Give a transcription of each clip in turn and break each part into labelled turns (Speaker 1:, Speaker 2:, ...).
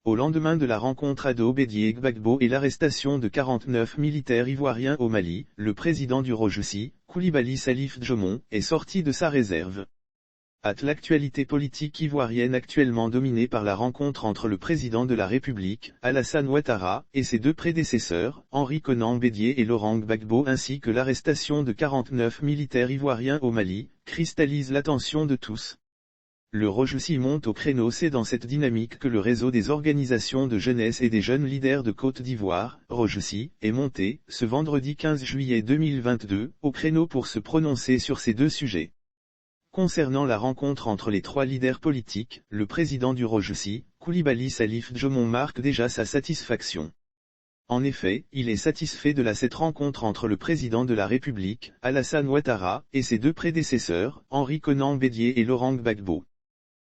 Speaker 1: Au lendemain de la rencontre Ado Bédié Gbagbo et l'arrestation de 49 militaires ivoiriens au Mali, le président du ROJC, Coulibaly Salif Djomon, est sorti de sa réserve. L'actualité politique ivoirienne actuellement dominée par la rencontre entre le président de la République, Alassane Ouattara, et ses deux prédécesseurs, Henri Konan Bédié et Laurent Gbagbo ainsi que l'arrestation de 49 militaires ivoiriens au Mali, cristallise l'attention de tous. Le ROJC monte au créneau. C'est dans cette dynamique que le réseau des organisations de jeunesse et des jeunes leaders de Côte d'Ivoire, ROJC, est monté, ce vendredi 15 juillet 2022, au créneau pour se prononcer sur ces deux sujets. Concernant la rencontre entre les trois leaders politiques, le président du ROJC, Coulibaly Salif Djomon marque déjà sa satisfaction. En effet, il est satisfait de cette rencontre entre le président de la République, Alassane Ouattara, et ses deux prédécesseurs, Henri Konan Bédié et Laurent Gbagbo.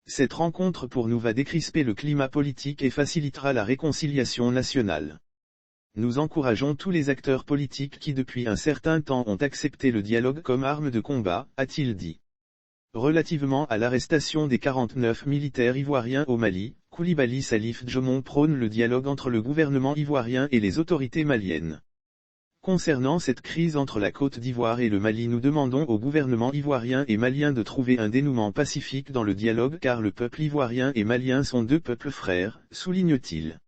Speaker 1: Cette rencontre pour nous va décrisper le climat politique et facilitera la réconciliation nationale. Nous encourageons tous les acteurs politiques qui depuis un certain temps ont accepté le dialogue comme arme de combat, a-t-il dit. Relativement à l'arrestation des 49 militaires ivoiriens au Mali, Coulibaly Salif Djomon prône le dialogue entre le gouvernement ivoirien et les autorités maliennes. Concernant cette crise entre la Côte d'Ivoire et le Mali, nous demandons au gouvernement ivoirien et malien de trouver un dénouement pacifique dans le dialogue car le peuple ivoirien et malien sont deux peuples frères, souligne-t-il.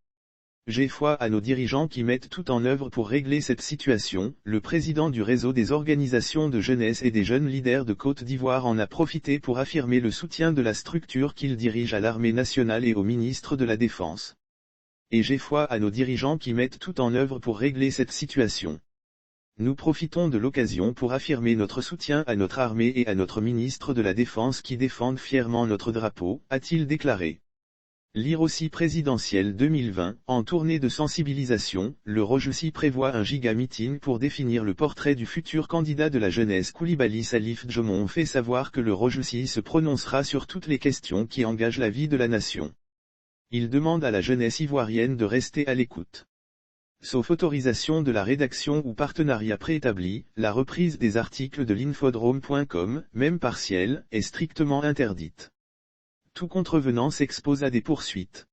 Speaker 1: J'ai foi à nos dirigeants qui mettent tout en œuvre pour régler cette situation. Le président du réseau des organisations de jeunesse et des jeunes leaders de Côte d'Ivoire en a profité pour affirmer le soutien de la structure qu'il dirige à l'armée nationale et au ministre de la Défense. Et j'ai foi à nos dirigeants qui mettent tout en œuvre pour régler cette situation. Nous profitons de l'occasion pour affirmer notre soutien à notre armée et à notre ministre de la Défense qui défendent fièrement notre drapeau, a-t-il déclaré. Lire aussi présidentielle 2020, en tournée de sensibilisation, le ROJC prévoit un giga-meeting pour définir le portrait du futur candidat de la jeunesse. Coulibaly Salif Djomon fait savoir que le ROJC se prononcera sur toutes les questions qui engagent la vie de la nation. Il demande à la jeunesse ivoirienne de rester à l'écoute. Sauf autorisation de la rédaction ou partenariat préétabli, la reprise des articles de l'infodrome.com, même partielle, est strictement interdite. Tout contrevenant s'expose à des poursuites.